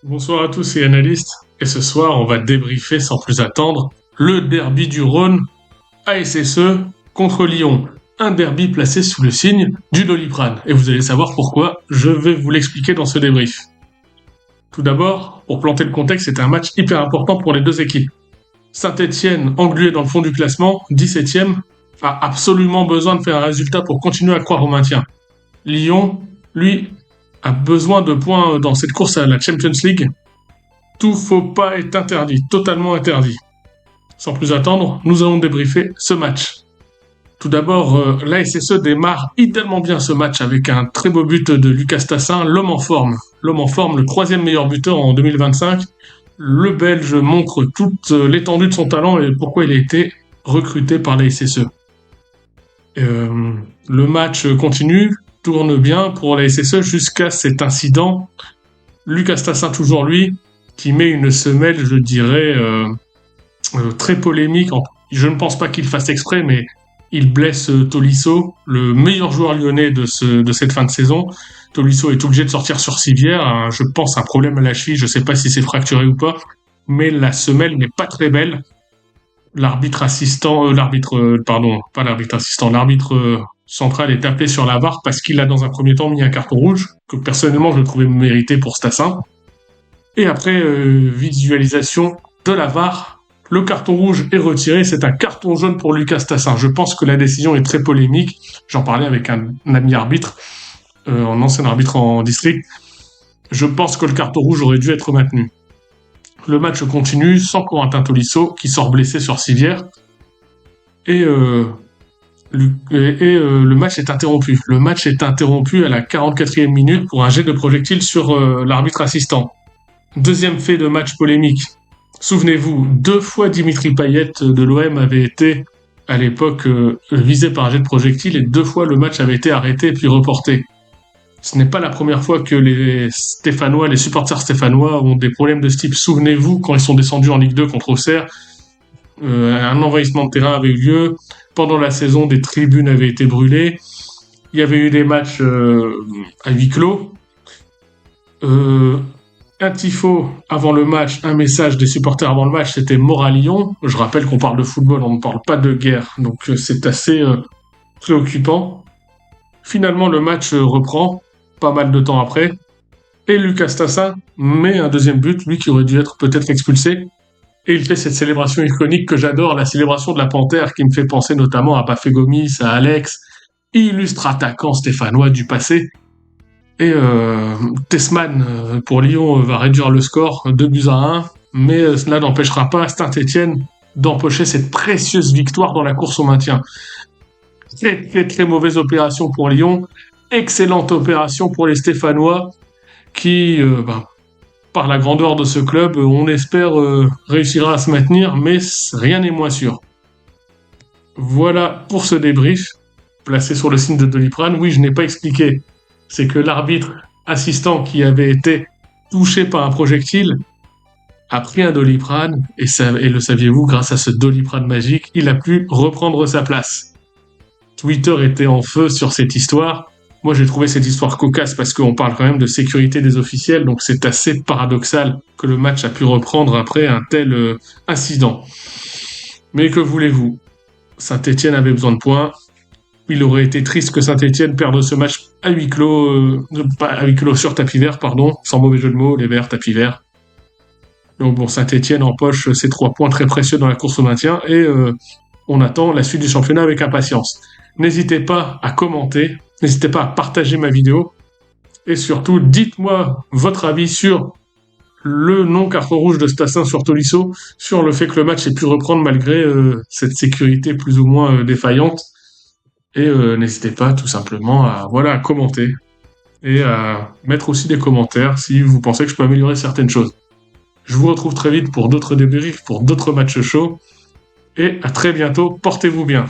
Bonsoir à tous et analystes. Et ce soir, on va débriefer sans plus attendre le derby du Rhône ASSE contre Lyon. Un derby placé sous le signe du Doliprane. Et vous allez savoir pourquoi, je vais vous l'expliquer dans ce débrief. Tout d'abord, pour planter le contexte, c'est un match hyper important pour les deux équipes. Saint-Etienne, englué dans le fond du classement, 17ème, a absolument besoin de faire un résultat pour continuer à croire au maintien. Lyon, lui, a besoin de points dans cette course à la Champions League. Tout faux pas est interdit, totalement interdit. Sans plus attendre, nous allons débriefer ce match. Tout d'abord, l'ASSE démarre idéalement bien ce match avec un très beau but de Lucas Tassin, l'homme en forme. L'homme en forme, le troisième meilleur buteur en 2025. Le Belge montre toute l'étendue de son talent et pourquoi il a été recruté par l'ASSE. Le match continue, tourne bien pour l'ASSE jusqu'à cet incident. Lucas Tassin, toujours lui, qui met une semelle, je dirais, très polémique. Je ne pense pas qu'il fasse exprès, mais il blesse Tolisso, le meilleur joueur lyonnais de cette fin de saison. Tolisso est obligé de sortir sur civière. Je pense un problème à la cheville, je ne sais pas si c'est fracturé ou pas, mais la semelle n'est pas très belle. L'arbitre central est appelé sur la VAR parce qu'il a dans un premier temps mis un carton rouge, que personnellement je trouvais mérité pour Stassin. Et après visualisation de la VAR, le carton rouge est retiré, c'est un carton jaune pour Lucas Tassin. Je pense que la décision est très polémique. J'en parlais avec un ami arbitre, un ancien arbitre en district. Je pense que le carton rouge aurait dû être maintenu. Le match continue sans Corentin Tolisso qui sort blessé sur civière. Et le match est interrompu. Le match est interrompu à la 44e minute pour un jet de projectile sur l'arbitre assistant. Deuxième fait de match polémique. Souvenez-vous, 2 fois Dimitri Payet de l'OM avait été, à l'époque, visé par un jet de projectile et 2 fois le match avait été arrêté puis reporté. Ce n'est pas la première fois que les supporters stéphanois ont des problèmes de ce type. Souvenez-vous, quand ils sont descendus en Ligue 2 contre Auxerre, un envahissement de terrain avait eu lieu. Pendant la saison, des tribunes avaient été brûlées. Il y avait eu des matchs à huis clos. Un tifo avant le match, un message des supporters avant le match, c'était mort à Lyon. Je rappelle qu'on parle de football, on ne parle pas de guerre, donc c'est assez préoccupant. Finalement, le match reprend, pas mal de temps après, et Lucas Tassin met un deuxième but, lui qui aurait dû être peut-être expulsé, et il fait cette célébration iconique que j'adore, la célébration de la Panthère, qui me fait penser notamment à Bafé Gomis, à Alex, illustre attaquant stéphanois du passé. Et Tessman pour Lyon va réduire le score 2-1, mais cela n'empêchera pas Saint-Etienne d'empocher cette précieuse victoire dans la course au maintien. Très très très mauvaise opération pour Lyon, excellente opération pour les Stéphanois qui, par la grandeur de ce club, on espère réussira à se maintenir, mais rien n'est moins sûr. Voilà pour ce débrief, placé sur le signe de Doliprane. Oui, je n'ai pas expliqué. C'est que l'arbitre assistant qui avait été touché par un projectile a pris un Doliprane, et le saviez-vous, grâce à ce Doliprane magique, il a pu reprendre sa place. Twitter était en feu sur cette histoire. Moi, j'ai trouvé cette histoire cocasse parce qu'on parle quand même de sécurité des officiels, donc c'est assez paradoxal que le match a pu reprendre après un tel incident. Mais que voulez-vous ? Saint-Etienne avait besoin de points. Il aurait été triste que Saint-Etienne perde ce match à huis clos, pas à huis clos sur tapis vert, sans mauvais jeu de mots, les verts, tapis vert. Donc bon, Saint-Etienne empoche ses 3 points très précieux dans la course au maintien et on attend la suite du championnat avec impatience. N'hésitez pas à commenter, n'hésitez pas à partager ma vidéo et surtout dites-moi votre avis sur le non-carton rouge de Stassin sur Tolisso, sur le fait que le match ait pu reprendre malgré cette sécurité plus ou moins défaillante. Et n'hésitez pas tout simplement à commenter et à mettre aussi des commentaires si vous pensez que je peux améliorer certaines choses. Je vous retrouve très vite pour d'autres débriefs, pour d'autres matchs chauds et à très bientôt, portez-vous bien.